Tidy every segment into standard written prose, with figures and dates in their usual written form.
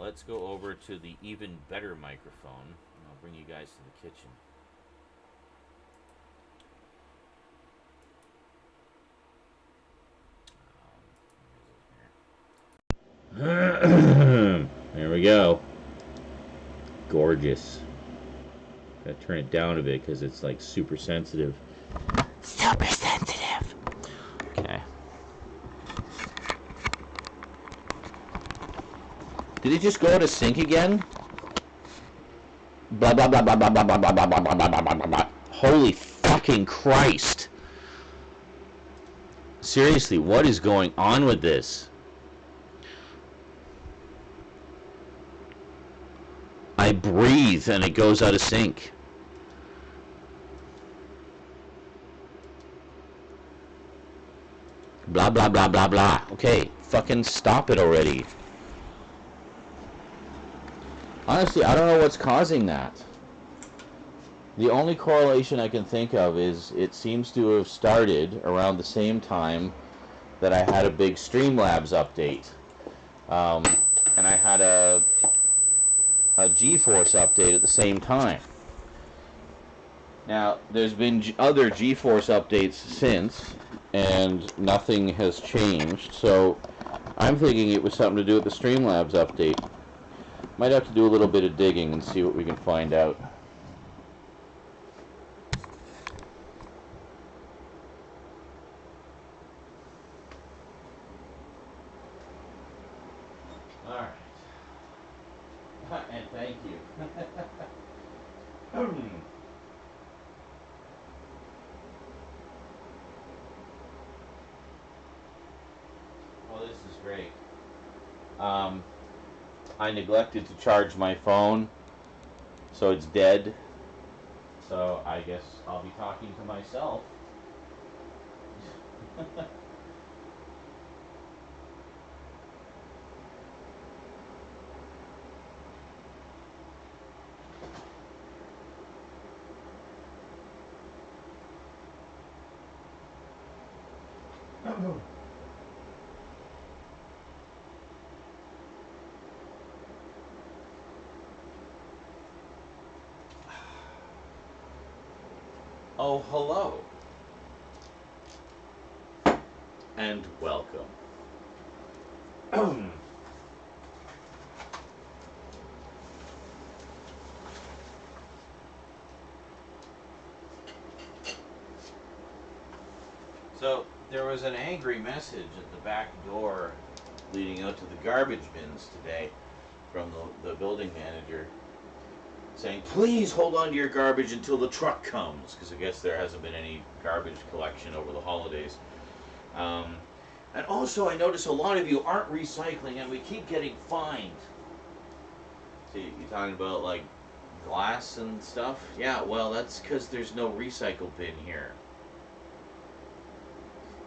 let's go over to the even better microphone. And I'll bring you guys to the kitchen. There we go. Gorgeous. Gotta turn it down a bit because it's like super sensitive. Super sensitive. Okay. Did it just go to sync again? Blah blah blah blah blah blah blah blah blah blah blah blah blah blah. Holy fucking Christ. Seriously, what is going on with this? I breathe and it goes out of sync. Blah blah blah blah blah. Okay, fucking stop it already. Honestly, I don't know what's causing that. The only correlation I can think of is it seems to have started around the same time that I had a big Streamlabs update. And I had a GeForce update at the same time. Now, there's been other GeForce updates since, and nothing has changed, so I'm thinking it was something to do with the Streamlabs update. Might have to do a little bit of digging and see what we can find out. Alright. And thank you. Well, this is great. I neglected to charge my phone, so it's dead. So I guess I'll be talking to myself. Oh, hello. And welcome. So, there was an angry message at the back door leading out to the garbage bins today from the building manager saying, please hold on to your garbage until the truck comes, because I guess there hasn't been any garbage collection over the holidays. And also, I notice a lot of you aren't recycling, and we keep getting fined. See, you're talking about, like, glass and stuff? Yeah, well, that's because there's no recycle bin here.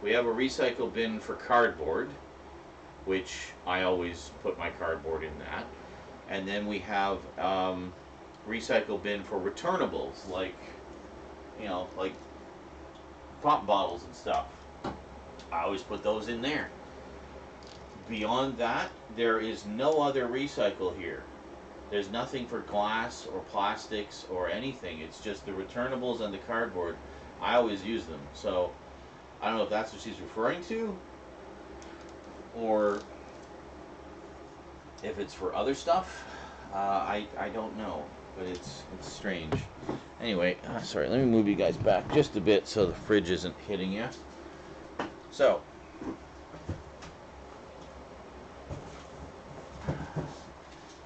We have a recycle bin for cardboard, which I always put my cardboard in that. And then we have recycle bin for returnables, like, you know, like pop bottles and stuff. I always put those in there. Beyond that, there is no other recycle here. There's nothing for glass or plastics or anything. It's just the returnables and the cardboard. I always use them. So I don't know if that's what she's referring to, or if it's for other stuff. I don't know, but it's strange. Anyway, sorry, let me move you guys back just a bit so the fridge isn't hitting you. So,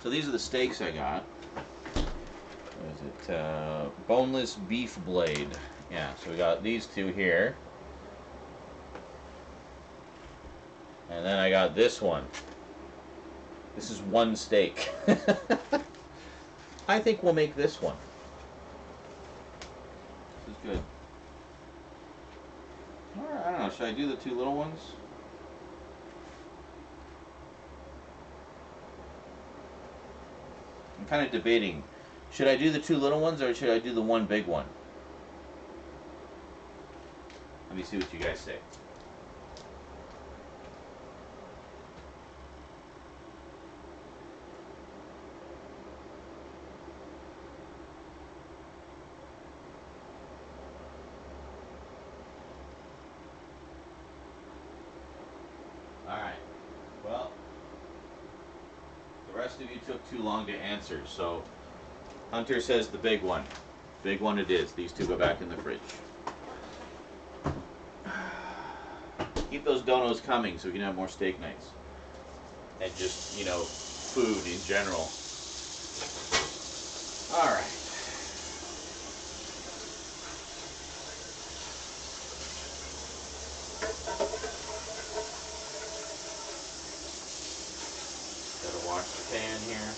these are the steaks I got. What is it? Boneless beef blade. Yeah, so we got these two here. And then I got this one. This is one steak. I think we'll make this one. This is good. Alright, I don't know. Should I do the two little ones? I'm kind of debating. Should I do the two little ones or should I do the one big one? Let me see what you guys say. rest of you took too long to answer, so Hunter says the big one. Big one it is. These two go back in the fridge. Keep those donos coming so we can have more steak nights. And just, you know, food in general. Alright. Gotta wash the pan here.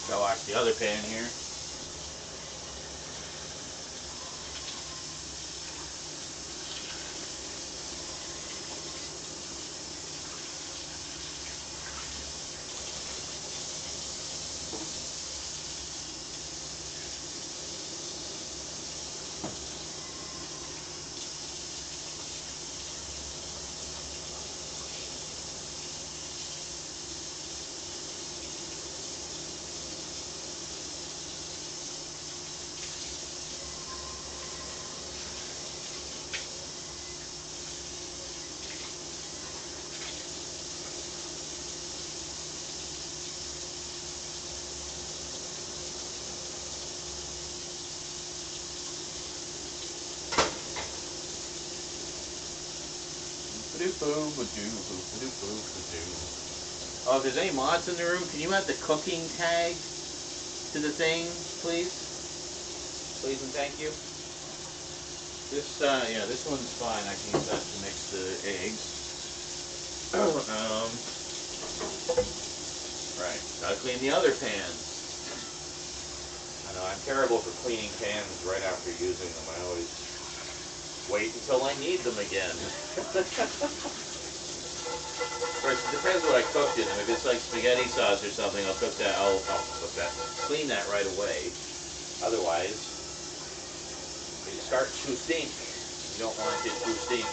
Gotta wash the other pan here. Oh, if there's any mods in the room, can you add the cooking tag to the thing, please? Please and thank you. This, yeah, this one's fine. I can use that to mix the eggs. Right, gotta clean the other pans. I know, I'm terrible for cleaning pans right after using them. I always wait until I need them again. Of course, it depends what I cooked in them. If it's like spaghetti sauce or something, I'll cook that. I'll cook that. Clean that right away. Otherwise, it starts to stink. You don't want it to stink.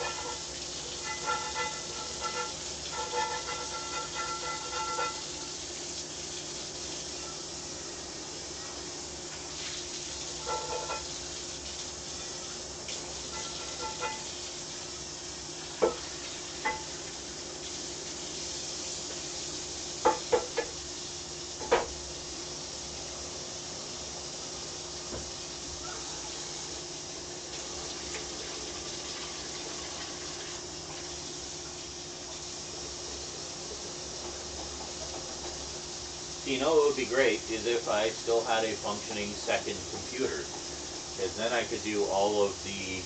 You know, what would be great is if I still had a functioning second computer, because then I could do all of the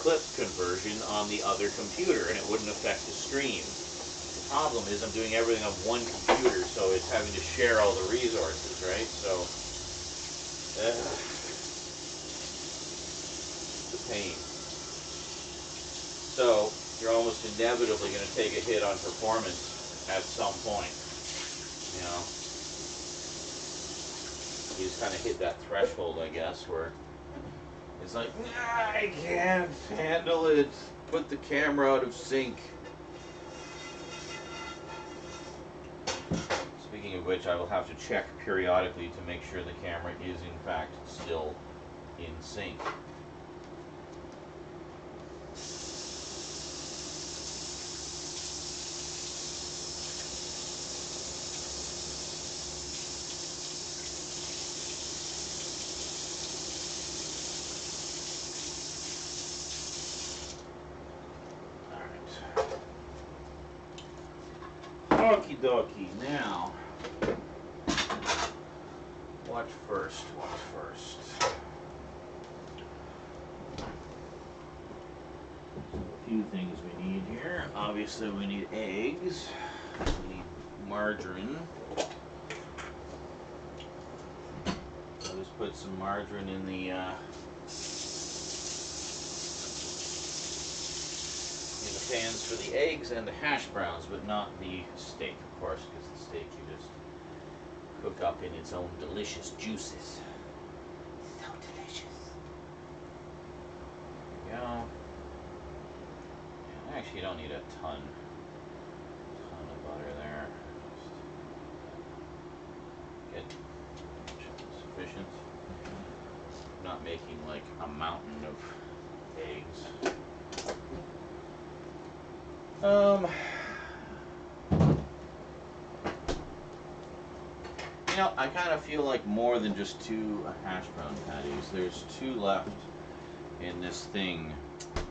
clip conversion on the other computer, and it wouldn't affect the stream. The problem is I'm doing everything on one computer, so it's having to share all the resources, right? So, it's a pain. So, you're almost inevitably going to take a hit on performance at some point. You know, you just kind of hit that threshold, I guess, where it's like, I can't handle it. Put the camera out of sync. Speaking of which, I will have to check periodically to make sure the camera is in fact still in sync. Okie dokie. Now, what first? What first? So a few things we need here. Obviously, we need eggs. We need margarine. I'll just put some margarine in the pans for the eggs and the hash browns, but not the steak, of course, because the steak you just cook up in its own delicious juices. So delicious. There we go. And actually, you don't need a ton of butter there. Just get sufficient. I'm not making like a mountain of eggs. You know, I kind of feel like more than just 2 hash brown patties. There's 2 left in this thing.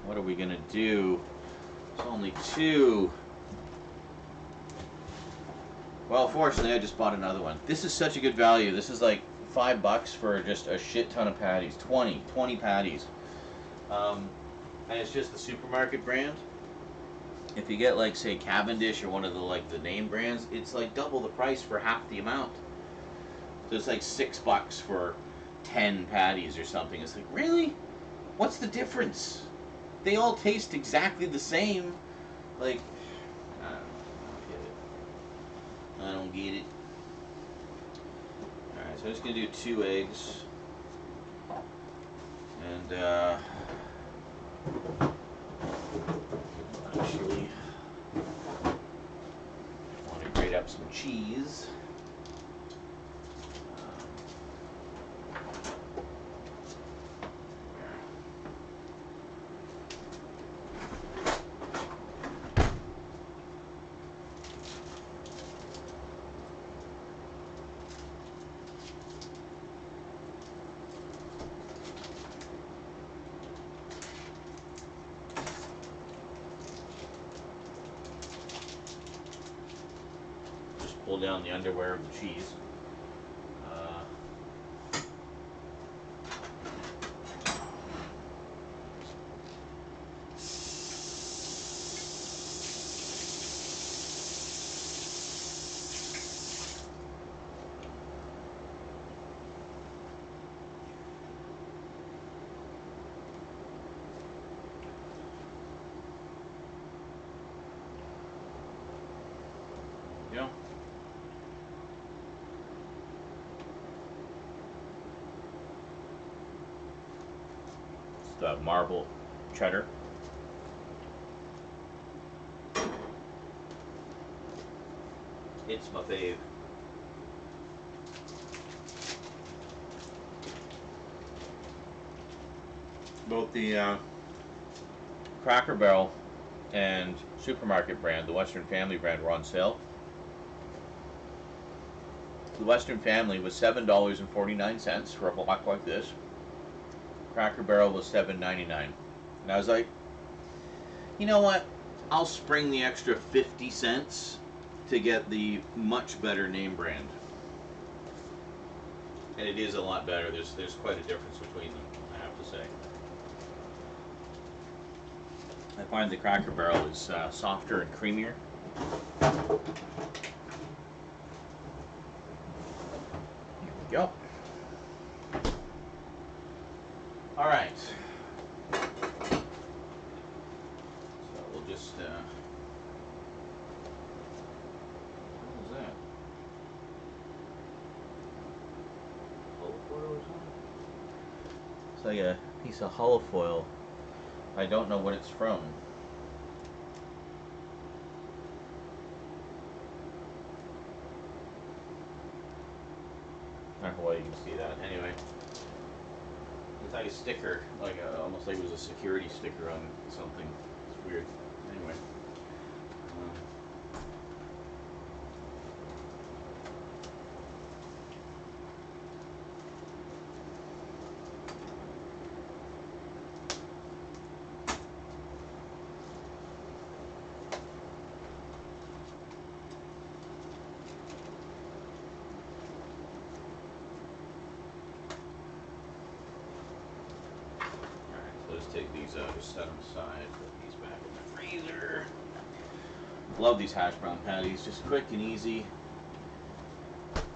What are we gonna do? It's only 2. Well, fortunately, I just bought another one. This is such a good value. This is like $5 for just a shit ton of patties. 20 patties. And it's just the supermarket brand. If you get like say Cavendish or one of the name brands, it's like double the price for half the amount. So it's like $6 for 10 patties or something. It's like, really? What's the difference? They all taste exactly the same. Like, I don't get it. Alright, so I'm just gonna do 2 eggs. And actually want to grate up some cheese. Pull down the underwear of the cheese. Yeah. The marble cheddar. It's my fave. Both the Cracker Barrel and supermarket brand, the Western Family brand, were on sale. The Western Family was $7.49 for a block like this. Cracker Barrel was $7.99. And I was like, you know what? I'll spring the extra 50 cents to get the much better name brand. And it is a lot better. There's quite a difference between them, I have to say. I find the Cracker Barrel is softer and creamier. Here we go. All right. So we'll just, what was that? Hull foil or something? It's like a piece of hull foil. I don't know what it's from. I don't know why you can see that. Anyway. It's like a sticker, almost like it was a security sticker on something. It's weird. Anyway. these out. Just set them aside. Put these back in the freezer. Love these hash brown patties. Just quick and easy.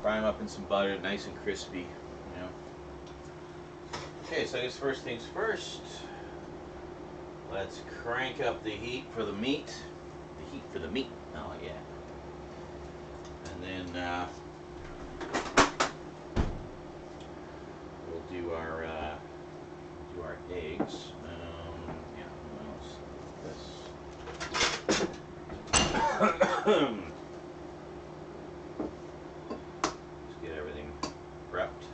Fry them up in some butter, nice and crispy. You know. Okay, so I guess first things first. Let's crank up the heat for the meat. The heat for the meat. Oh yeah. And then we'll do our eggs. Yeah. What else? This. Just get everything prepped.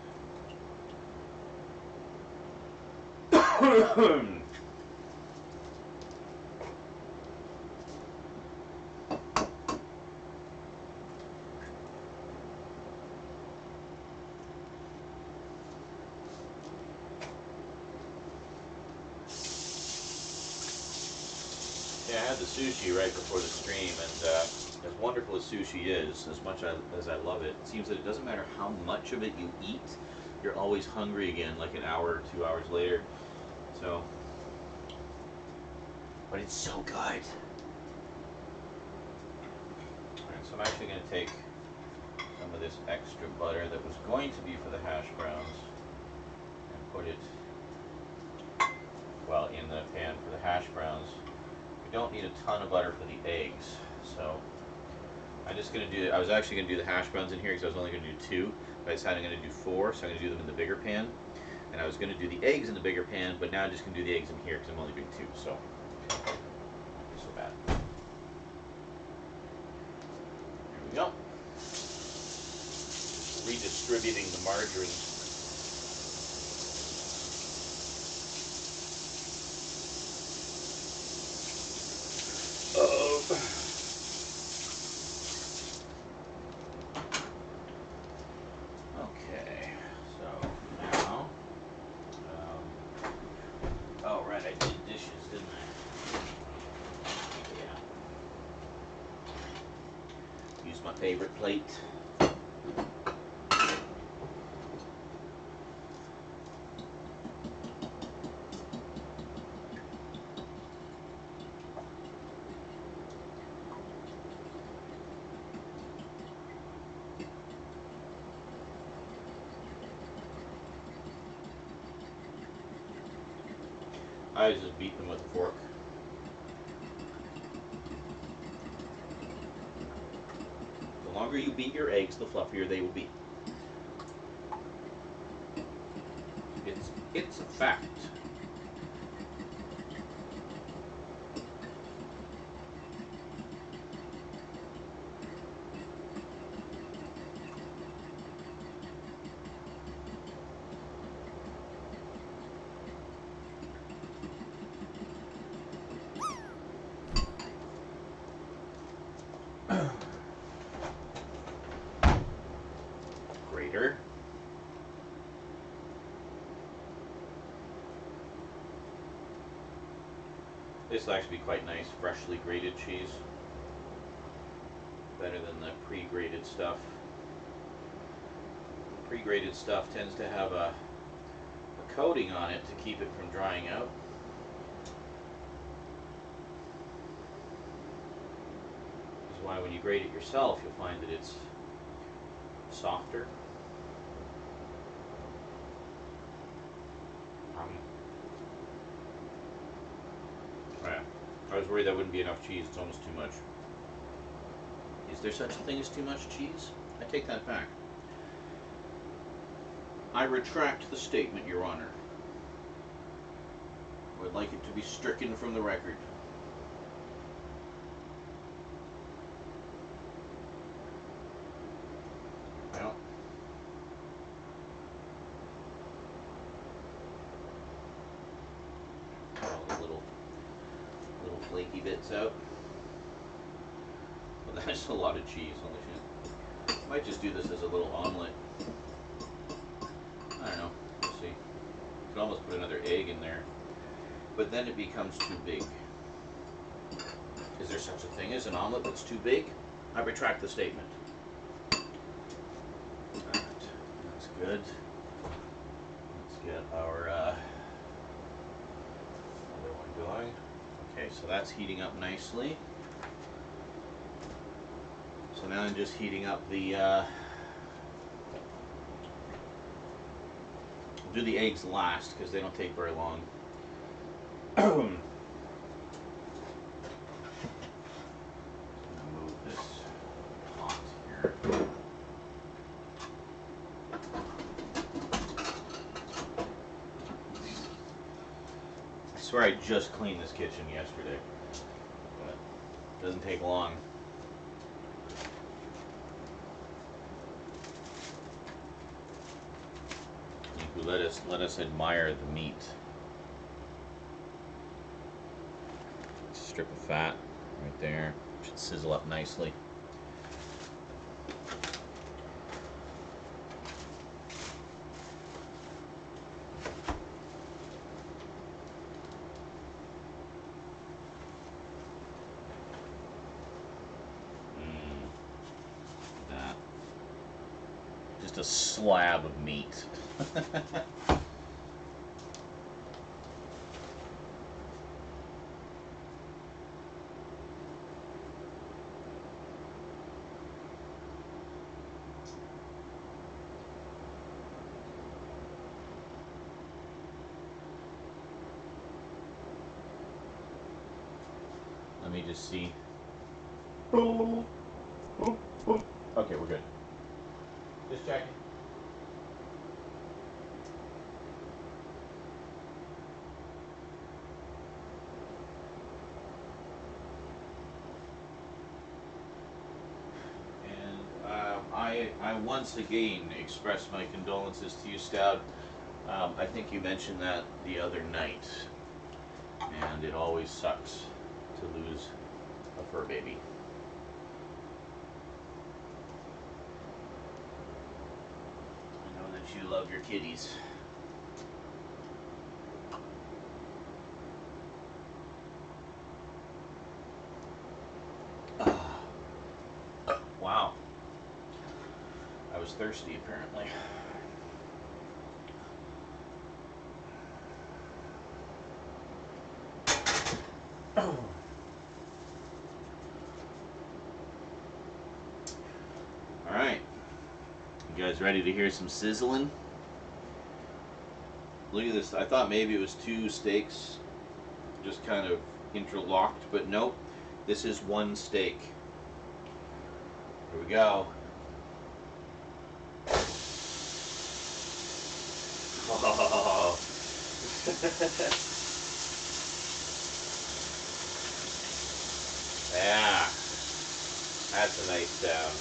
Yeah, I had the sushi right before the stream, and as wonderful as sushi is, as much as I love it, it seems that it doesn't matter how much of it you eat, you're always hungry again like an hour or 2 hours later. So, but it's so good. Alright, so I'm actually going to take some of this extra butter that was going to be for the hash browns and put it, well, in the pan for the hash browns. We don't need a ton of butter for the eggs, so I'm just going to do, I was actually going to do the hash browns in here because I was only going to do 2, but I decided I'm going to do 4, so I'm going to do them in the bigger pan. And I was going to do the eggs in the bigger pan, but now I'm just going to do the eggs in here because I'm only doing 2, so not so bad. There we go. Just redistributing the margarine. Oh. Okay, so now, oh right, I did dishes, didn't I? Yeah. Use my favorite plate. I just beat them with a fork. The longer you beat your eggs, the fluffier they will be. It's a fact. Grater. This will actually be quite nice, freshly grated cheese. Better than the pre-grated stuff. Pre-grated stuff tends to have a coating on it to keep it from drying out. This is why when you grate it yourself, you'll find that it's softer. I was worried that wouldn't be enough cheese. It's almost too much. Is there such a thing as too much cheese? I take that back. I retract the statement, Your Honor. I would like it to be stricken from the record. Well, all the little flaky bits out. Well, that's a lot of cheese. Holy shit. Might just do this as a little omelet. I don't know. We'll see. Could almost put another egg in there, but then it becomes too big. Is there such a thing as an omelet that's too big? I retract the statement. Alright, that's good. Let's get our other why. Okay, so that's heating up nicely. So now I'm just heating up the, we'll do the eggs last because they don't take very long. Move this pot here. I swear I just cleaned this kitchen yesterday, but it doesn't take long. Let us admire the meat. Strip of fat right there. Should sizzle up nicely. That. Just a slab of meat. Let me just see. Okay, we're good. Just checking. I once again express my condolences to you, Stout. I think you mentioned that the other night, and it always sucks to lose a fur baby. I know that you love your kitties. Wow. I was thirsty, apparently. Alright. You guys ready to hear some sizzling? Look at this. I thought maybe it was two steaks just kind of interlocked, but nope. This is one steak. Here we go. Oh. Yeah. That's a nice sound.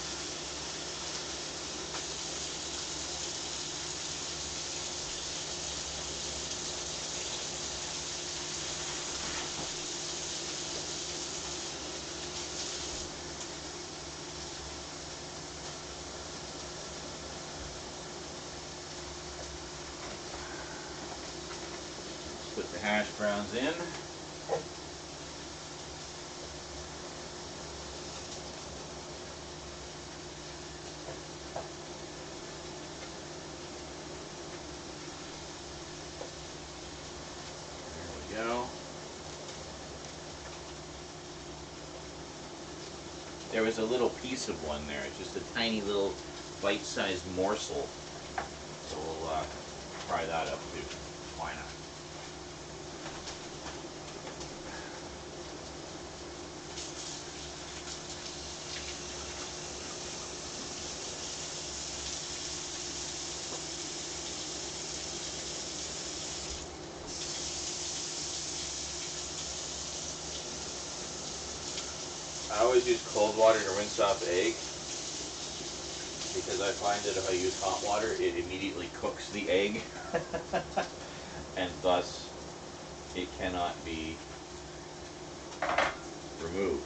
Put the hash browns in. There we go. There was a little piece of one there, just a tiny little bite-sized morsel. So we'll fry that up too. Why not? I always use cold water to rinse off egg because I find that if I use hot water, it immediately cooks the egg and thus it cannot be removed.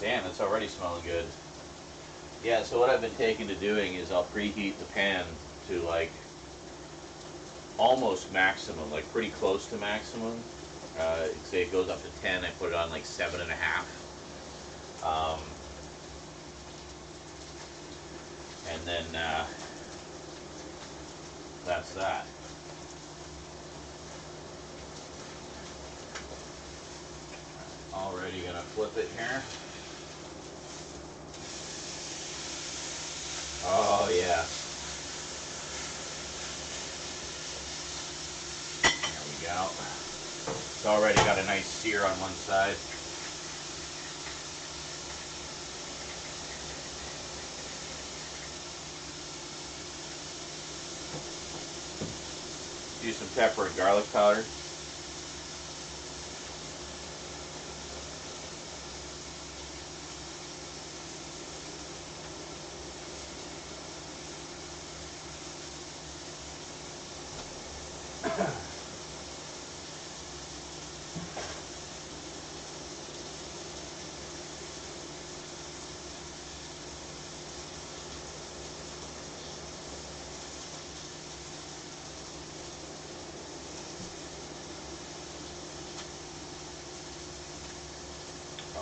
Damn, it's already smelling good. Yeah, so what I've been taking to doing is I'll preheat the pan to like almost maximum, like pretty close to maximum. Say it goes up to 10, I put it on like 7.5. And then that's that. Already gonna flip it here. Oh yeah. There we go. It's already got a nice sear on one side. Do some pepper and garlic powder.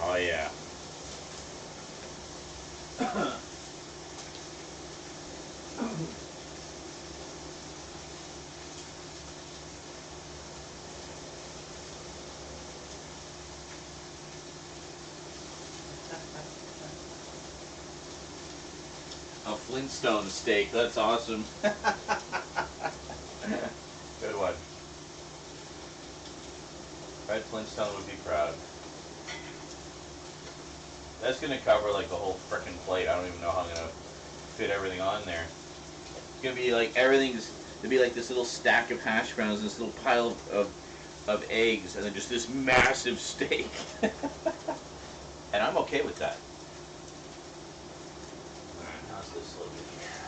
Oh yeah. A Flintstone steak, that's awesome. Good one. Fred Flintstone would be proud. That's gonna cover like the whole frickin' plate. I don't even know how I'm gonna fit everything on there. It's gonna be like everything's gonna be like this little stack of hash browns, this little pile of eggs, and then just this massive steak. And I'm okay with that. Alright, how's this looking here?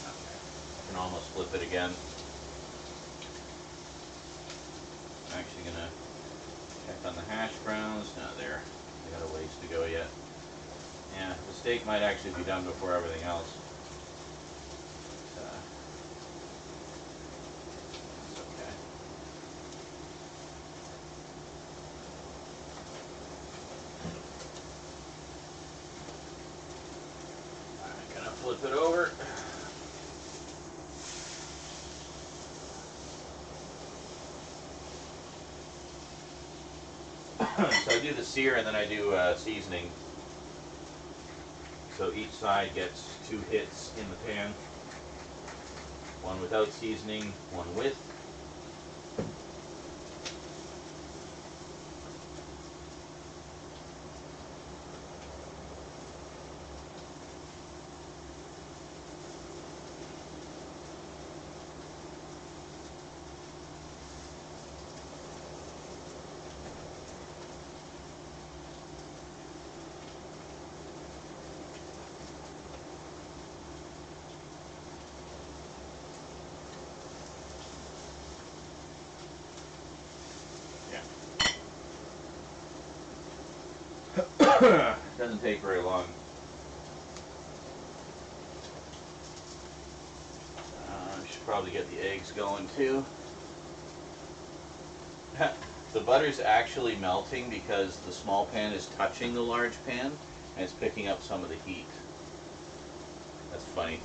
Okay. I can almost flip it again. I'm actually gonna check on the hash browns. No, there. They got a ways to go yet. Yeah, the steak might actually be done before everything else. It's okay. I'm gonna flip it over. So I do the sear and then I do seasoning. So each side gets 2 hits in the pan. One without seasoning, one with. Doesn't take very long. I should probably get the eggs going too. The butter's actually melting because the small pan is touching the large pan and it's picking up some of the heat. That's funny.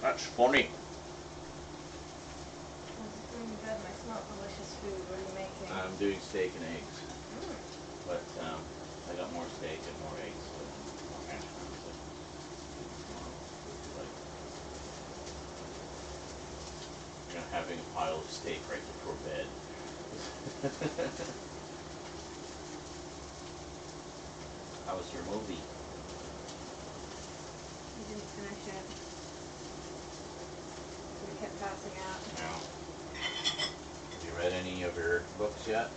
That's funny. Really good. I smell delicious food. What are you making? I'm doing steak and eggs. But I got more steak and more eggs. More hash browns. You're not having a pile of steak right before bed. How was your movie? You didn't finish it. We kept passing out. No. Have you read any of your books yet?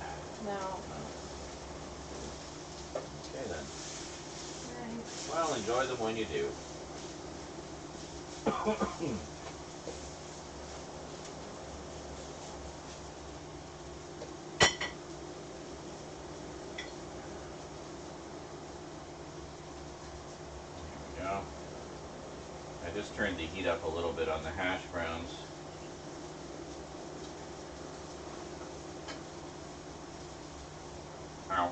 No. Okay then. Nice. Well, enjoy them when you do. There we go. I just turned the heat up a little bit on the hash browns. Ow.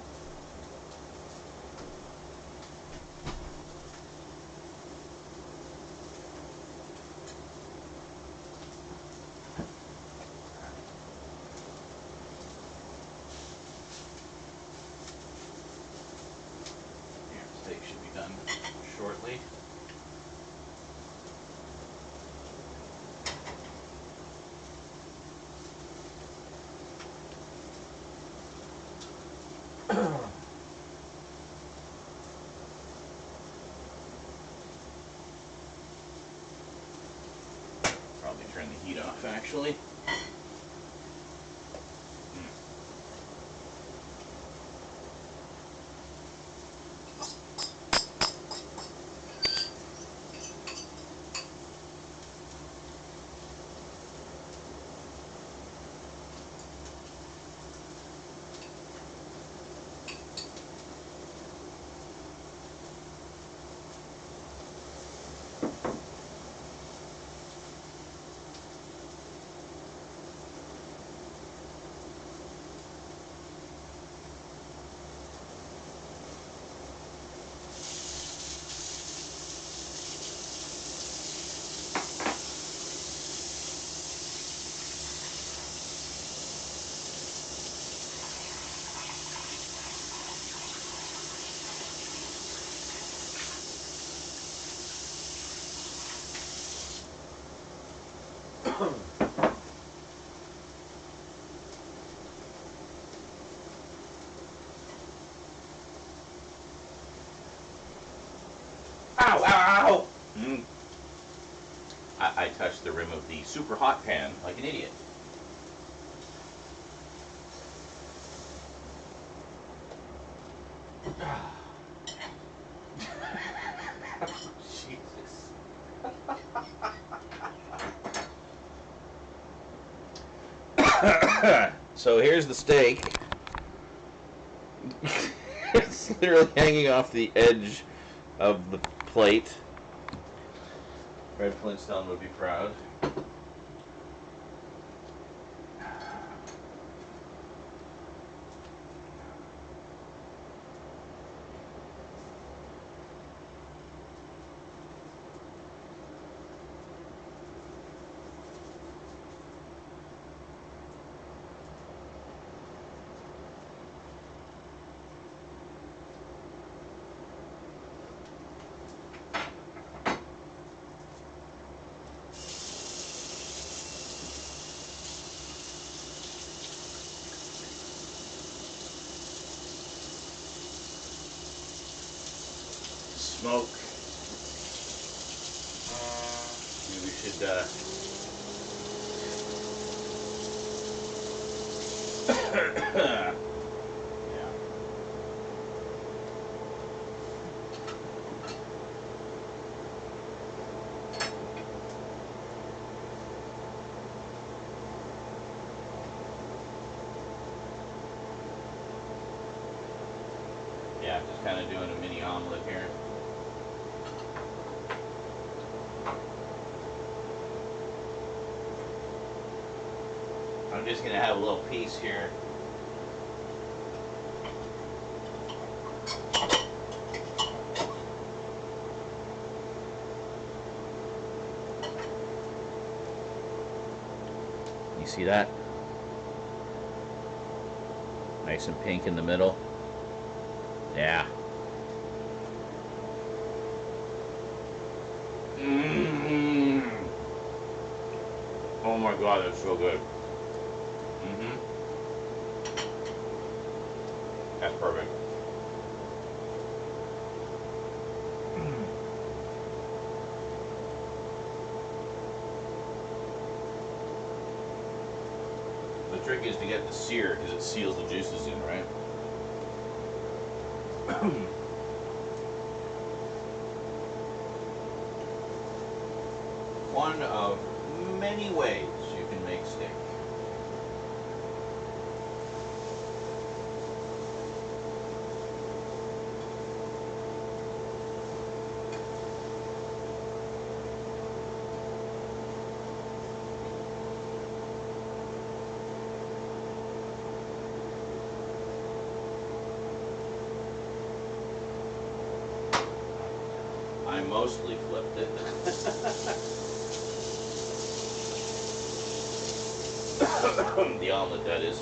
done shortly. Probably turn the heat off, actually. Ow, ow, ow! I touched the rim of the super hot pan like an idiot. Jesus. So here's the steak. It's literally hanging off the edge of the plate. Fred Flintstone would be proud. Smoke. Maybe we should yeah. Yeah, just kind of doing a mini omelet here. I'm just going to have a little piece here. You see that? Nice and pink in the middle. Yeah. Oh my god, that's so good. That's perfect. The trick is to get the sear because it seals the juices in, right? One of many ways you can make steak. I mostly flipped it. The omelet, that is.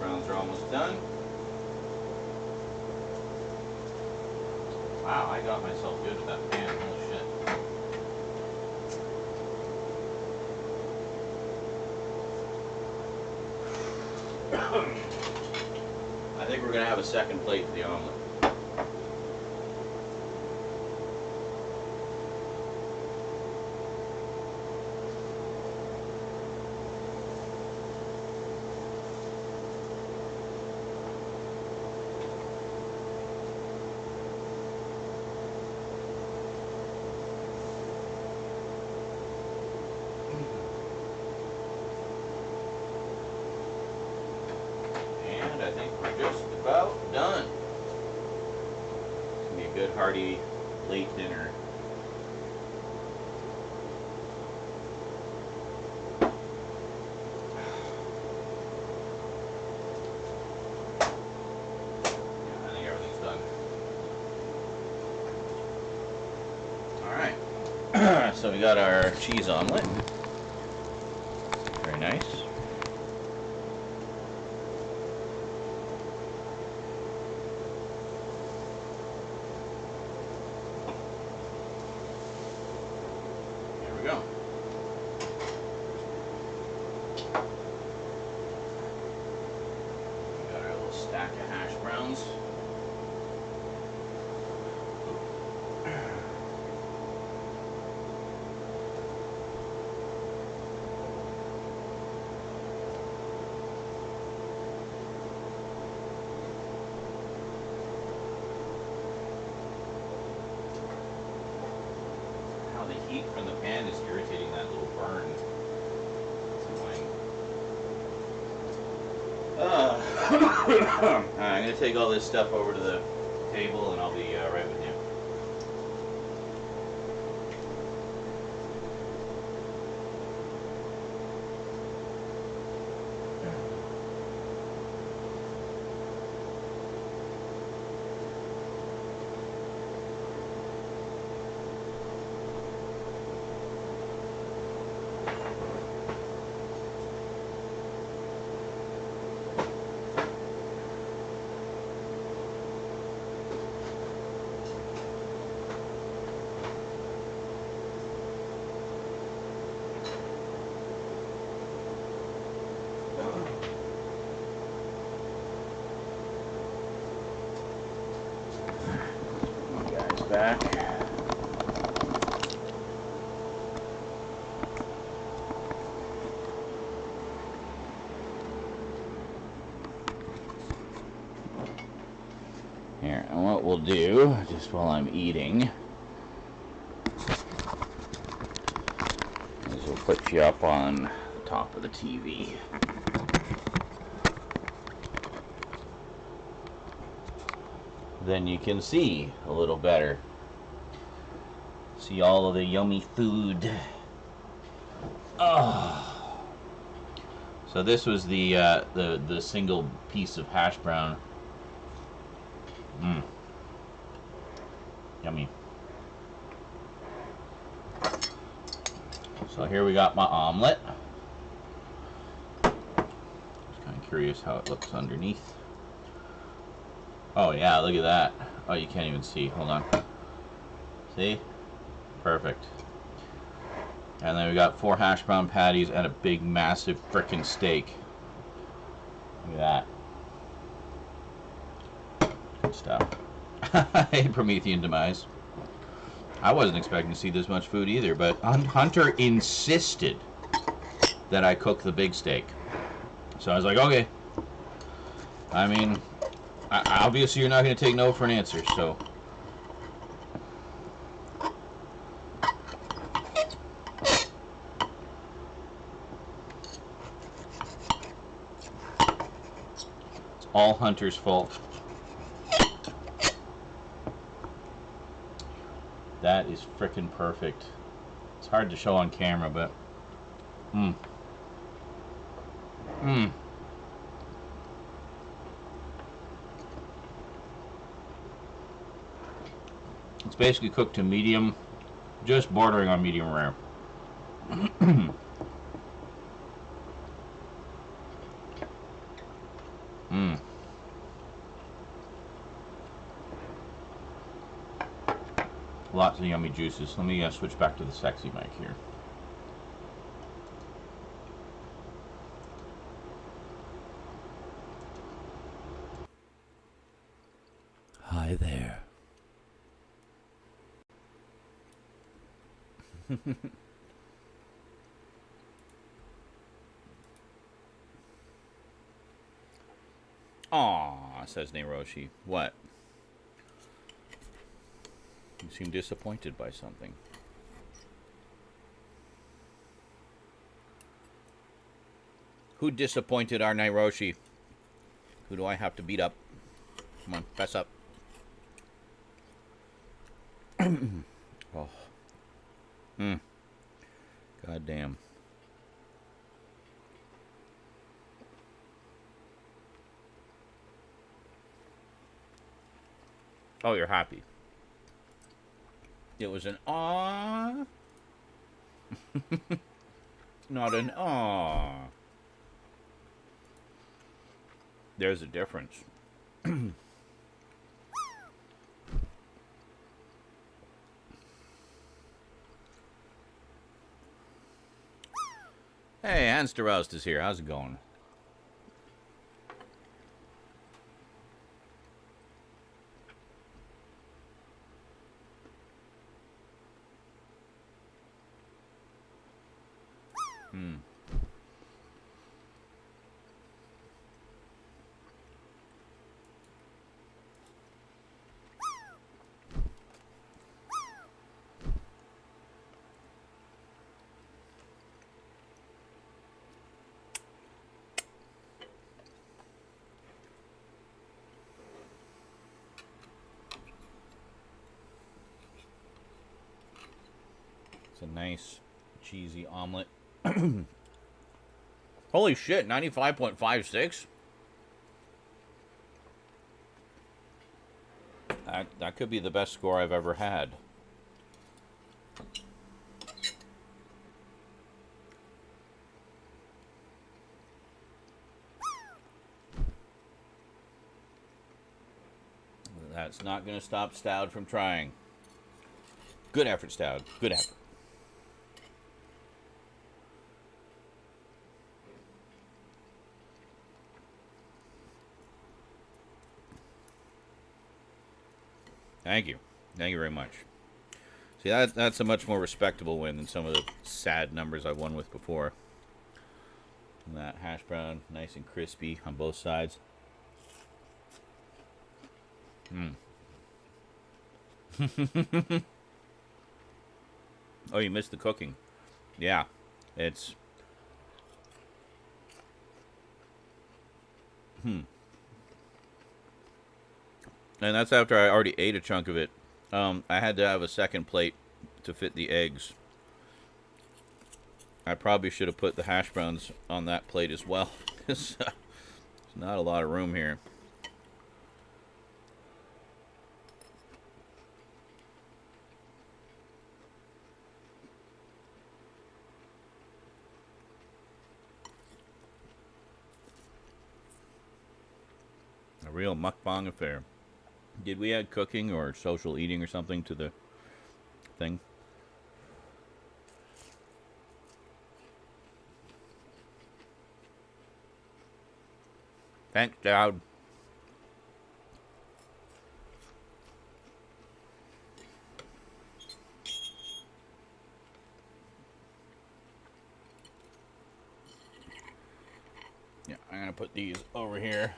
browns are almost done. Wow, I got myself good with that pan. Holy shit. I think we're going to have a second plate for the omelet. And I think we're just about done. It's going to be a good hearty late dinner. Yeah, I think everything's done. Alright. So we got our cheese omelet. Very nice. Go. We got our little stack of hash browns. The heat from the pan is irritating that little burn. It's annoying. I'm going to take all this stuff over to the table and I'll be right with you. Back. Here, and what we'll do, just while I'm eating, is we'll put you up on the top of the TV. Then you can see a little better. See all of the yummy food. Oh. So this was the single piece of hash brown. Yummy. So here we got my omelet. Just kind of curious how it looks underneath. Oh yeah, look at that. Oh, you can't even see. Hold on. See? Perfect. And then we got 4 hash brown patties and a big, massive frickin' steak. Look at that. Good stuff. Hey, Promethean Demise. I wasn't expecting to see this much food either, but Hunter insisted that I cook the big steak. So I was like, okay. I mean, obviously you're not going to take no for an answer, so. It's all Hunter's fault. That is frickin' perfect. It's hard to show on camera, but It's basically cooked to medium, just bordering on medium rare. Mm. Lots of yummy juices. Let me switch back to the sexy mic here. Hi there. Aw, says Nairoshi. What? You seem disappointed by something. Who disappointed our Nairoshi? Who do I have to beat up? Come on, fess up. Oh. God damn. Oh, you're happy. It was an aw. Not an aw. There's a difference. Hey, Hans de Roust is here. How's it going? It's a nice cheesy omelet. Holy shit, 95.56? That could be the best score I've ever had. That's not going to stop Stout from trying. Good effort, Stout. Good effort. Thank you. Thank you very much. See, that's a much more respectable win than some of the sad numbers I've won with before. And that hash brown, nice and crispy on both sides. Oh, you missed the cooking. Yeah, it's... And that's after I already ate a chunk of it. I had to have a second plate to fit the eggs. I probably should have put the hash browns on that plate as well. There's not a lot of room here. A real mukbang affair. Did we add cooking or social eating or something to the thing? Thanks, Dowd. Yeah, I'm going to put these over here.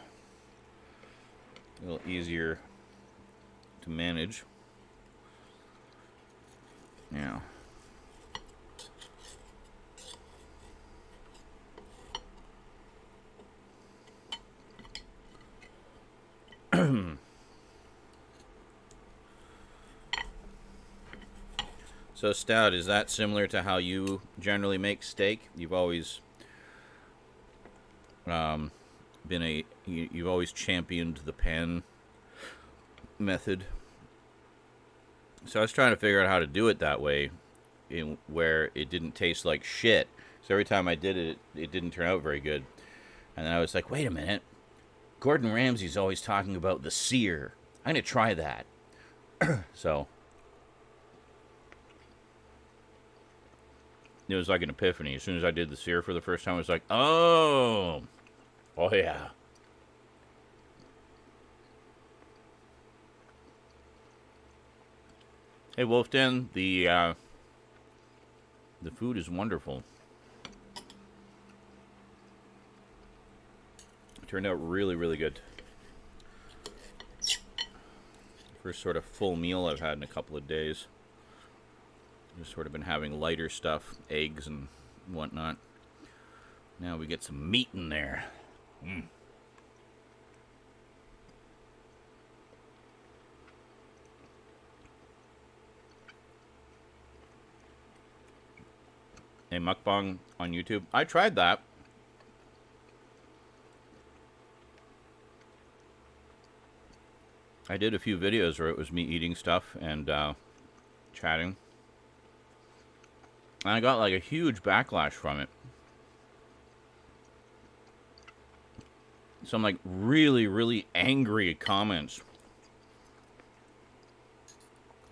A little easier to manage. Yeah. So, Stout, is that similar to how you generally make steak? You've always you've always championed the pan method. So I was trying to figure out how to do it that way, where it didn't taste like shit. So every time I did it, it didn't turn out very good. And then I was like, wait a minute, Gordon Ramsay's always talking about the sear. I'm going to try that. So, it was like an epiphany. As soon as I did the sear for the first time, I was like, oh yeah. Hey, Wolfden, the food is wonderful. It turned out really, really good. First sort of full meal I've had in a couple of days. Just sort of been having lighter stuff, eggs and whatnot. Now we get some meat in there. A mukbang on YouTube. I tried that. I did a few videos where it was me eating stuff and chatting. And I got like a huge backlash from it. Some like really, really angry comments.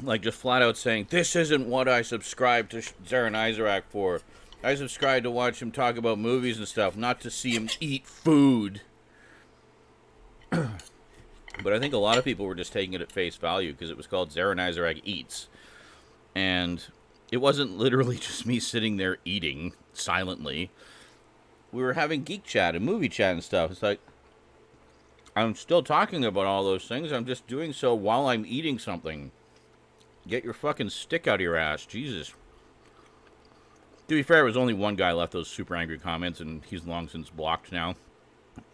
Like just flat out saying, this isn't what I subscribed to Zaran Isaac for. I subscribed to watch him talk about movies and stuff, not to see him eat food. But I think a lot of people were just taking it at face value because it was called Zaran Isaac Eats. And it wasn't literally just me sitting there eating silently. We were having geek chat and movie chat and stuff. It's like, I'm still talking about all those things. I'm just doing so while I'm eating something. Get your fucking stick out of your ass. Jesus. To be fair, it was only one guy left those super angry comments, and he's long since blocked now.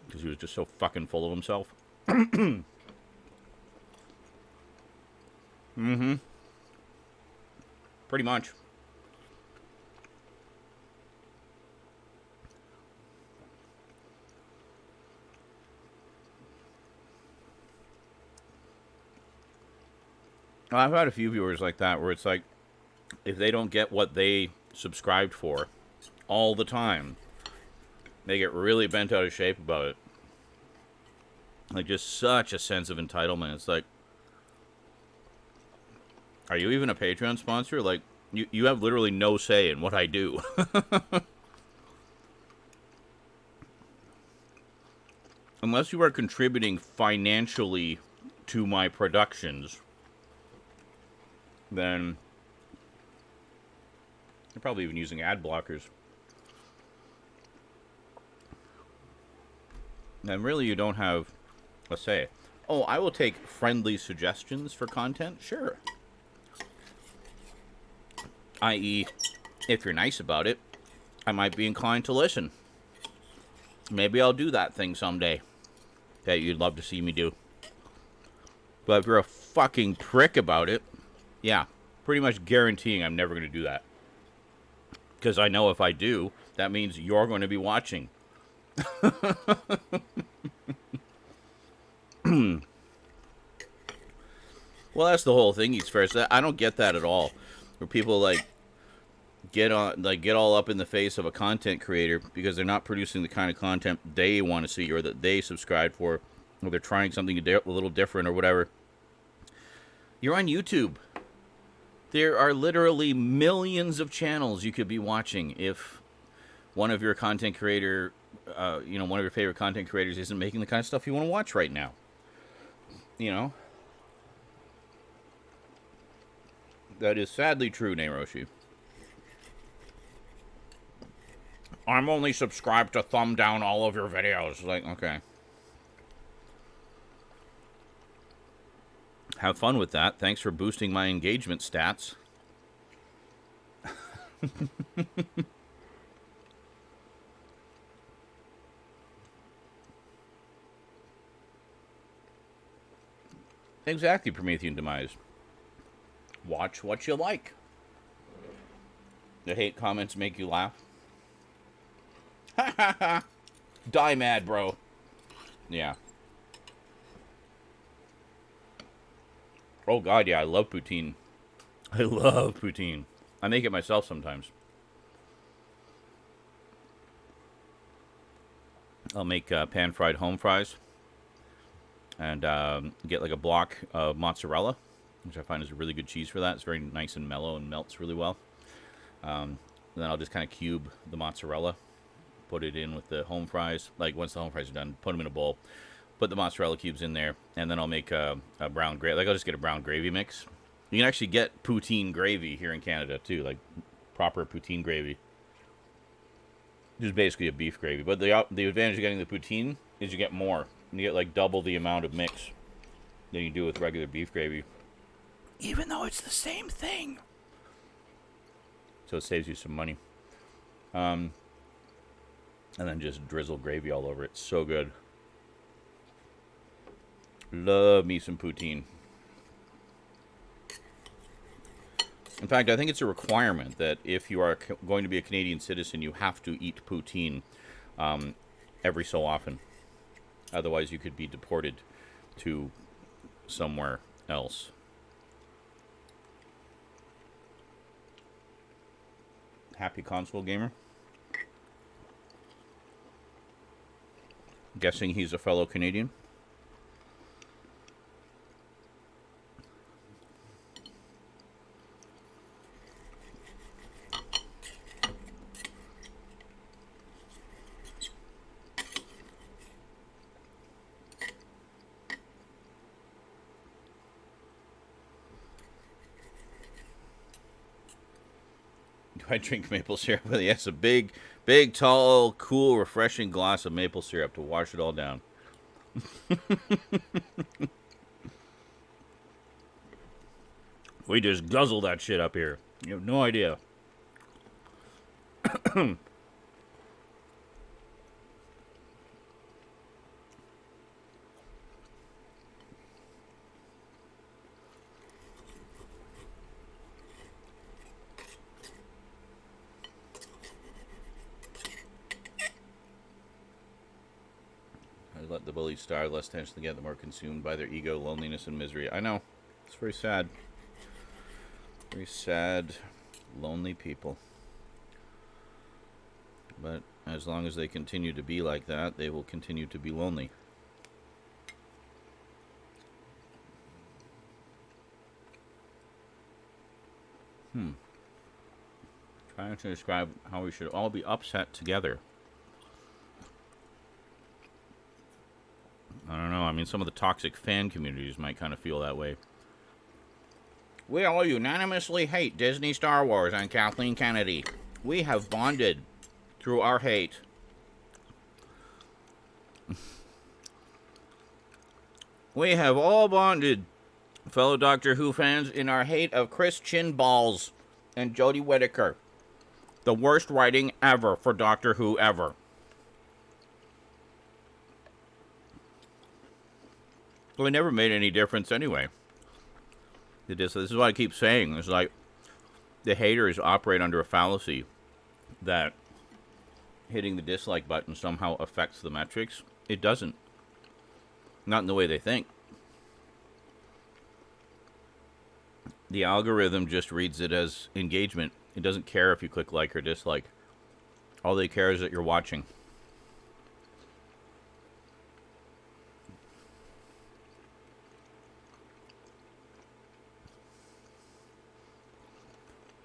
Because he was just so fucking full of himself. Mm-hmm. Pretty much. I've had a few viewers like that where it's like, if they don't get what they subscribed for all the time, they get really bent out of shape about it. Like, just such a sense of entitlement. It's like, are you even a Patreon sponsor? Like, you have literally no say in what I do. Unless you are contributing financially to my productions, then you're probably even using ad blockers. And really, you don't have a say. Oh, I will take friendly suggestions for content? Sure. I.e., if you're nice about it, I might be inclined to listen. Maybe I'll do that thing someday that you'd love to see me do. But if you're a fucking prick about it, yeah, pretty much guaranteeing I'm never going to do that. Because I know if I do, that means you're going to be watching. Well, that's the whole thing, Eats First. I don't get that at all. Where people like get all up in the face of a content creator because they're not producing the kind of content they want to see or that they subscribe for, or they're trying something a little different or whatever. You're on YouTube. There are literally millions of channels you could be watching if one of your content creator, one of your favorite content creators isn't making the kind of stuff you want to watch right now. You know? That is sadly true, Neiroshi. I'm only subscribed to thumb down all of your videos. Like, okay. Have fun with that. Thanks for boosting my engagement stats. Exactly, Promethean Demise. Watch what you like. The hate comments make you laugh. Ha ha ha. Die mad, bro. Yeah. Oh god, yeah, I love poutine. I love poutine. I make it myself sometimes. I'll make pan-fried home fries and get like a block of mozzarella, which I find is a really good cheese for that. It's very nice and mellow and melts really well. Then I'll just kind of cube the mozzarella, put it in with the home fries. Like once the home fries are done, put them in a bowl, put the mozzarella cubes in there, and then I'll make a brown gravy. Like I'll just get a brown gravy mix. You can actually get poutine gravy here in Canada too, like proper poutine gravy. Just basically a beef gravy. But the advantage of getting the poutine is you get more. You get like double the amount of mix than you do with regular beef gravy. Even though it's the same thing. So it saves you some money. And then just drizzle gravy all over it. So good. Love me some poutine. In fact, I think it's a requirement that if you are going to be a Canadian citizen, you have to eat poutine every so often. Otherwise, you could be deported to somewhere else. Happy console gamer. Guessing he's a fellow Canadian. Do I drink maple syrup? Yes, a big, tall, cool, refreshing glass of maple syrup to wash it all down. We just guzzle that shit up here. You have no idea. Let the bullies starve, less attention they get, the more consumed by their ego, loneliness, and misery. I know. It's very sad. Very sad, lonely people. But as long as they continue to be like that, they will continue to be lonely. Trying to describe how we should all be upset together. I don't know. I mean, some of the toxic fan communities might kind of feel that way. We all unanimously hate Disney, Star Wars, and Kathleen Kennedy. We have bonded through our hate. We have all bonded, fellow Doctor Who fans, in our hate of Chris Chinballs and Jodie Whittaker. The worst writing ever for Doctor Who ever. Well, it never made any difference anyway. This is what I keep saying. It's like the haters operate under a fallacy that hitting the dislike button somehow affects the metrics. It doesn't. Not in the way they think. The algorithm just reads it as engagement. It doesn't care if you click like or dislike. All they care is that you're watching.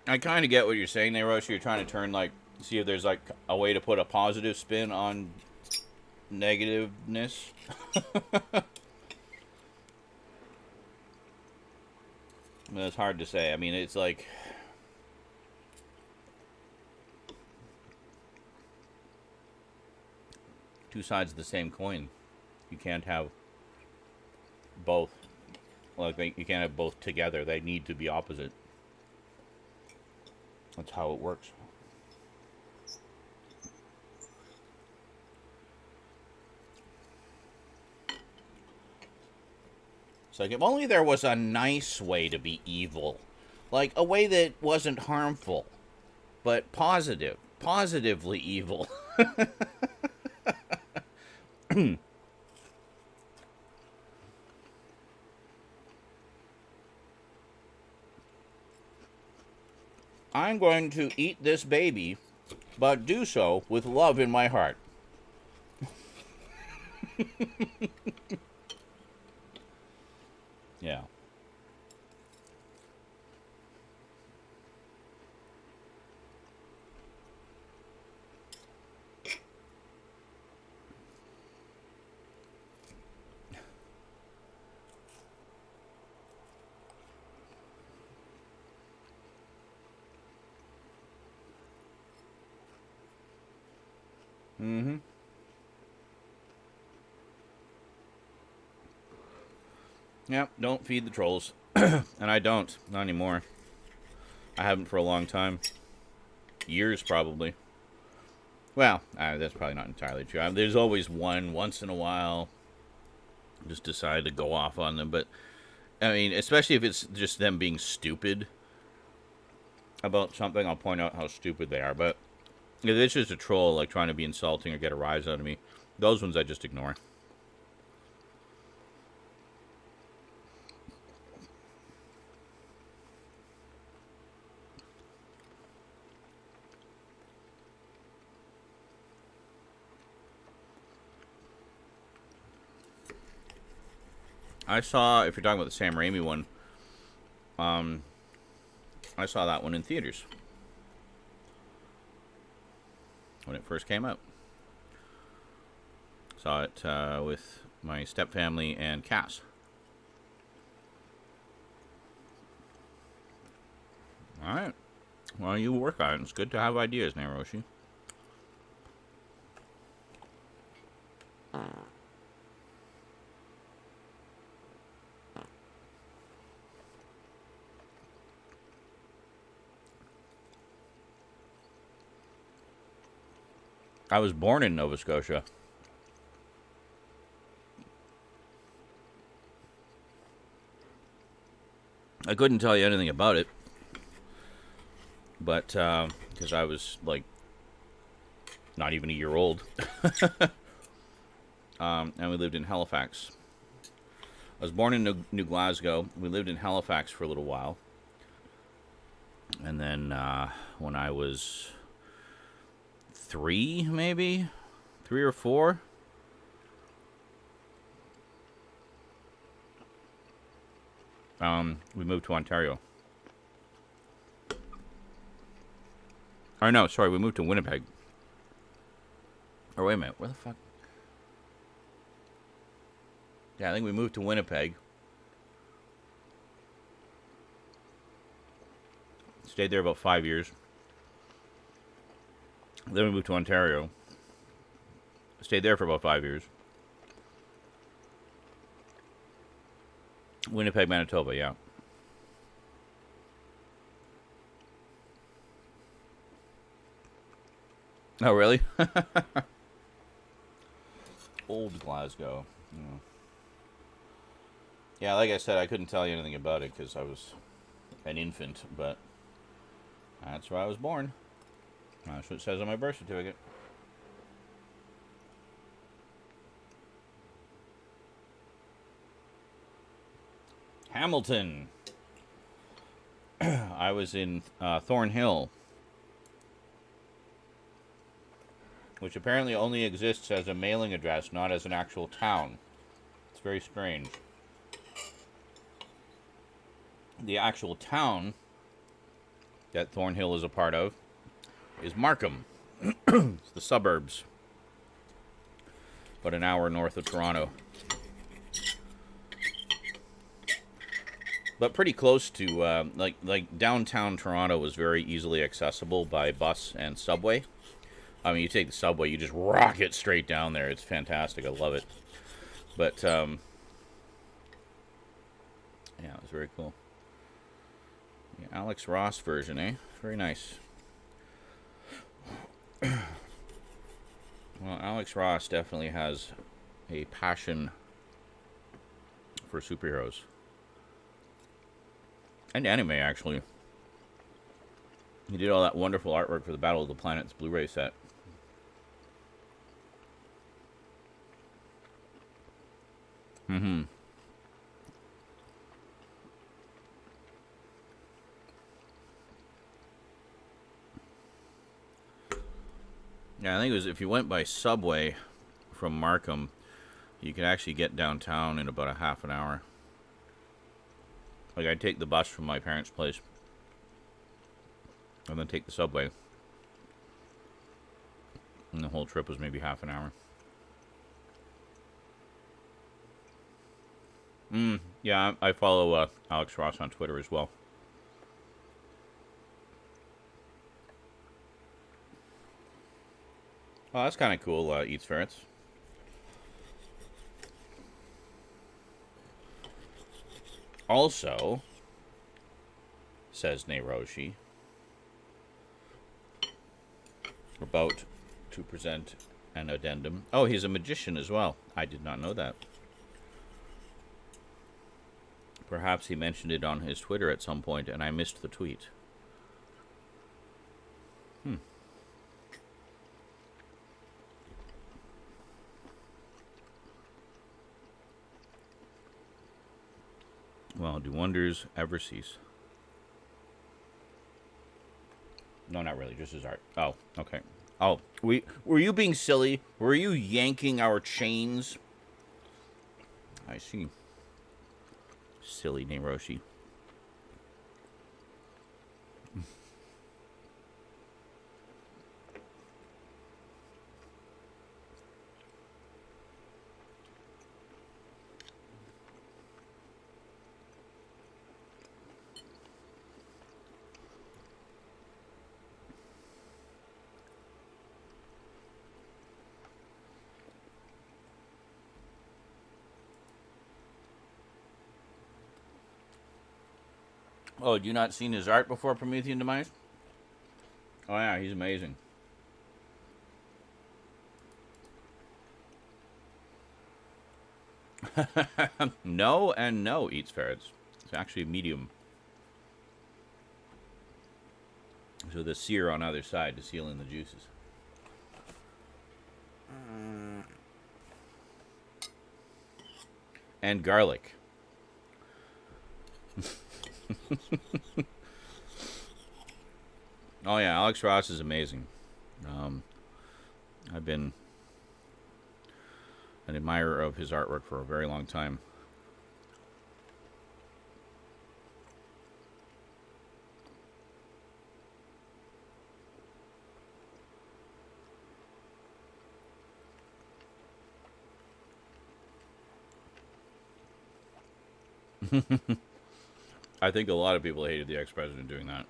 I kind of get what you're saying there, Roshi. You're trying to turn, like, see if there's, like, a way to put a positive spin on negativeness. But it's hard to say. I mean, it's like... two sides of the same coin. You can't have both. Like, you can't have both together. They need to be opposite. That's how it works. It's like, if only there was a nice way to be evil. Like, a way that wasn't harmful, but positive. Positively evil. I'm going to eat this baby, but do so with love in my heart. Mm-hmm. Yep, don't feed the trolls. And I don't. Not anymore. I haven't for a long time. Years, probably. Well, that's probably not entirely true. There's always one, once in a while, just decide to go off on them. But, I mean, especially if it's just them being stupid about something, I'll point out how stupid they are. But if it's just a troll, like trying to be insulting or get a rise out of me, those ones I just ignore. I saw, if you're talking about the Sam Raimi one, I saw that one in theaters when it first came out. Saw it with my stepfamily and Cass. All right. Well, you work on it. It's good to have ideas, Naroshi. I was born in Nova Scotia. I couldn't tell you anything about it, but because I was like not even a year old, and we lived in Halifax. I was born in New Glasgow. We lived in Halifax for a little while, and then when I was 3 or 4. We moved to Ontario. Or no, sorry, we moved to Winnipeg. Or wait a minute, where the fuck? Yeah, I think we moved to Winnipeg. Stayed there about 5 years. Then we moved to Ontario. Stayed there for about 5 years. Winnipeg, Manitoba, yeah. Oh, really? Old Glasgow. Yeah. Yeah, like I said, I couldn't tell you anything about it because I was an infant, but that's where I was born. That's what it says on my birth certificate. Hamilton. I was in Thornhill, which apparently only exists as a mailing address, not as an actual town. It's very strange. The actual town that Thornhill is a part of is Markham. It's the suburbs, about an hour north of Toronto. But pretty close to, like downtown Toronto was very easily accessible by bus and subway. I mean, you take the subway, you just rocket straight down there. It's fantastic. I love it. But, yeah, it was very cool. Yeah, Alex Ross version, eh? Very nice. Well, Alex Ross definitely has a passion for superheroes. And anime, actually. He did all that wonderful artwork for the Battle of the Planets Blu-ray set. Mm-hmm. Yeah, I think it was if you went by subway from Markham, you could actually get downtown in about a half an hour. Like, I'd take the bus from my parents' place and then take the subway. And the whole trip was maybe half an hour. Yeah, I follow Alex Ross on Twitter as well. Oh, that's kind of cool, Eats Ferrets. Also, says Neiroshi, about to present an addendum. Oh, he's a magician as well. I did not know that. Perhaps he mentioned it on his Twitter at some point, and I missed the tweet. Well, do wonders ever cease? No, not really. Just his art. Oh, okay. Oh, were you being silly? Were you yanking our chains? I see. Silly Neiroshi. Oh, had you not seen his art before Promethean Demise? Oh yeah, he's amazing. No and no, Eats Ferrets. It's actually medium. So the sear on either side to seal in the juices. And garlic. Oh yeah, Alex Ross is amazing. I've been an admirer of his artwork for a very long time. I think a lot of people hated the ex-president doing that.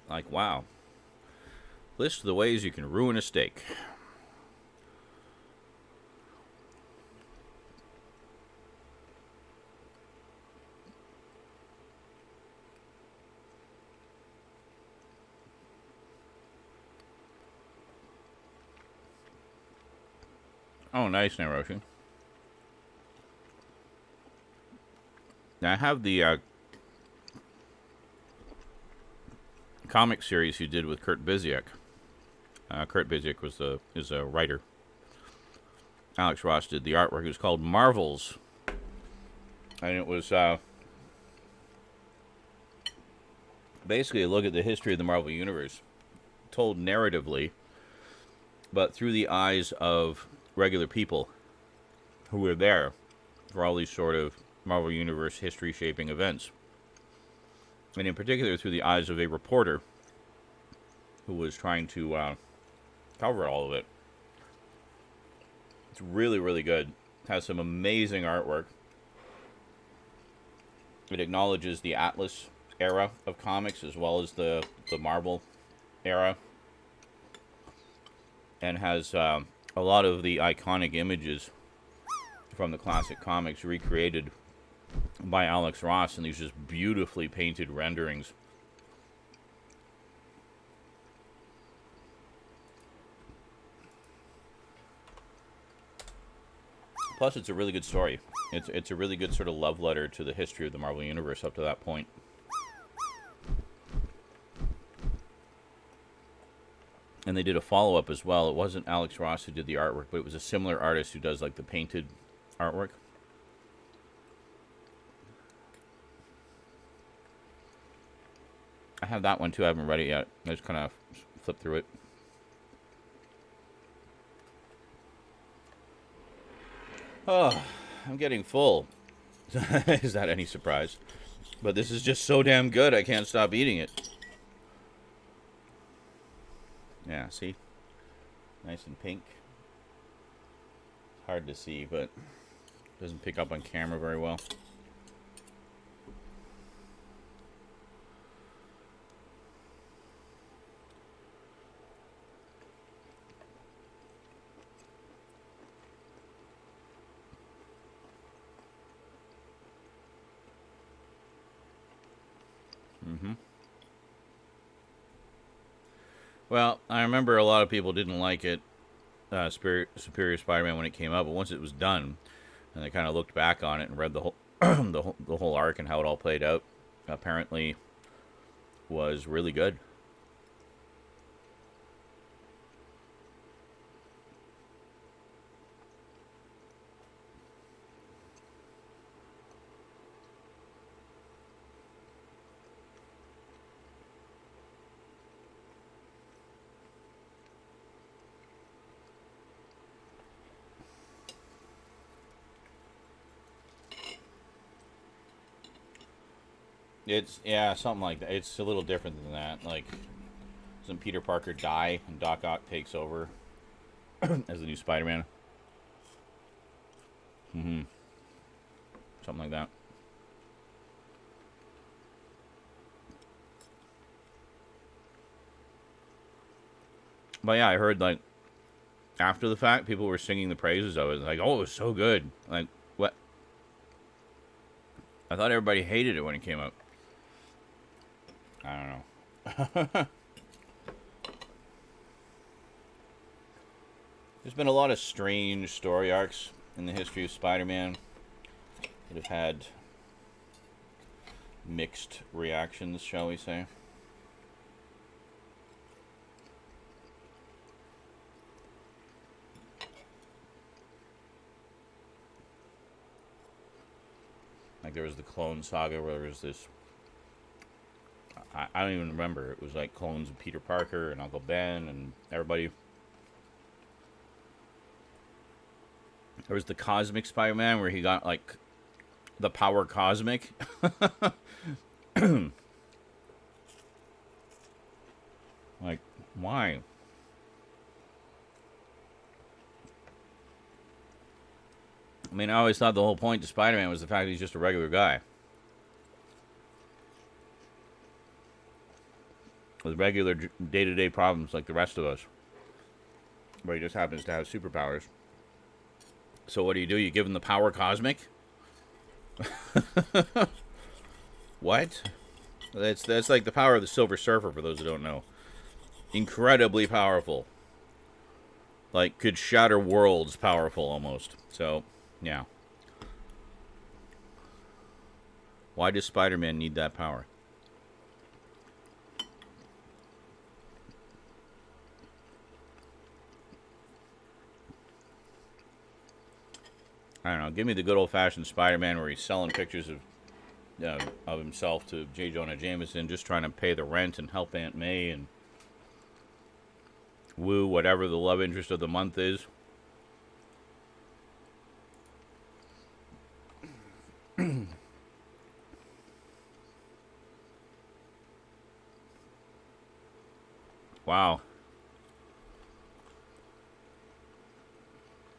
Like, wow. List the ways you can ruin a steak. Oh, nice, Naroshi. Now, I have the comic series he did with Kurt Busiek. Kurt Busiek is a writer. Alex Ross did the artwork. It was called Marvels. And it was basically a look at the history of the Marvel Universe, told narratively, but through the eyes of regular people who were there for all these sort of Marvel Universe history-shaping events. And in particular, through the eyes of a reporter who was trying to cover all of it. It's really, really good. It has some amazing artwork. It acknowledges the Atlas era of comics as well as the Marvel era. And has a lot of the iconic images from the classic comics recreated by Alex Ross in these just beautifully painted renderings. Plus, it's a really good story. It's a really good sort of love letter to the history of the Marvel Universe up to that point. And they did a follow-up as well. It wasn't Alex Ross who did the artwork, but it was a similar artist who does like the painted artwork. I have that one too. I haven't read it yet. I just kind of flipped through it. Oh, I'm getting full. Is that any surprise? But this is just so damn good, I can't stop eating it. Yeah, see? Nice and pink. It's hard to see, but doesn't pick up on camera very well. Well, I remember a lot of people didn't like it, Superior Spider-Man, when it came out, but once it was done, and they kind of looked back on it and read the whole the whole arc and how it all played out, apparently was really good. It's yeah, something like that. It's a little different than that. Like, doesn't Peter Parker die and Doc Ock takes over as the new Spider-Man? Mm-hmm. Something like that. But yeah, I heard like after the fact, people were singing the praises of it. Like, oh, it was so good. Like, what? I thought everybody hated it when it came out. I don't know. There's been a lot of strange story arcs in the history of Spider-Man that have had mixed reactions, shall we say. Like there was the Clone Saga where there was this... I don't even remember. It was like clones of Peter Parker and Uncle Ben and everybody. There was the Cosmic Spider-Man where he got like the power cosmic. Like, why? I mean, I always thought the whole point to Spider-Man was the fact that he's just a regular guy with regular day-to-day problems like the rest of us, but he just happens to have superpowers. So what do? You give him the power cosmic? What? That's like the power of the Silver Surfer, for those who don't know. Incredibly powerful. Like, could shatter worlds powerful, almost. So, yeah. Why does Spider-Man need that power? I don't know. Give me the good old-fashioned Spider-Man where he's selling pictures of himself to J. Jonah Jameson, just trying to pay the rent and help Aunt May and woo whatever the love interest of the month is. Wow.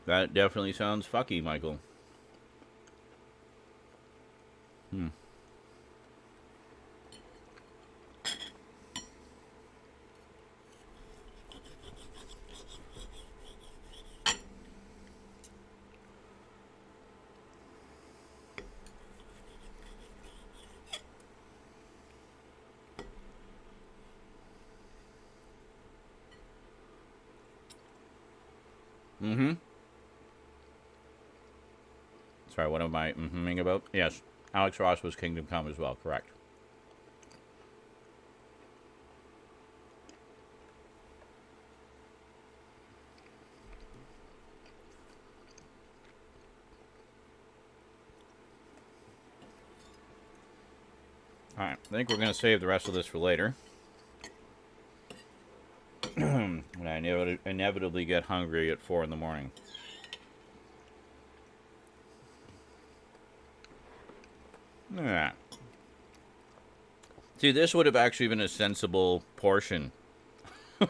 That definitely sounds fucky, Michael. Hmm. Mm-hmm. Sorry, what am I mm-hmming about? Yes, Alex Ross was Kingdom Come as well, correct. Alright, I think we're going to save the rest of this for later. When I inevitably get hungry at 4 in the morning. Yeah. See, this would have actually been a sensible portion. I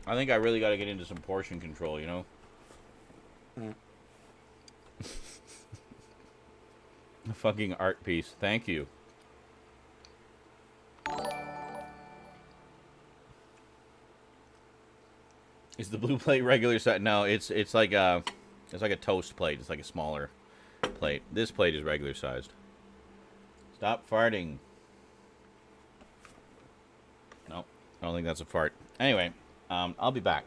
think I really got to get into some portion control, you know? A fucking art piece. Thank you. Is the blue plate regular size? No, it's like a toast plate. It's like a smaller plate. This plate is regular sized. Stop farting. I don't think that's a fart. Anyway, I'll be back.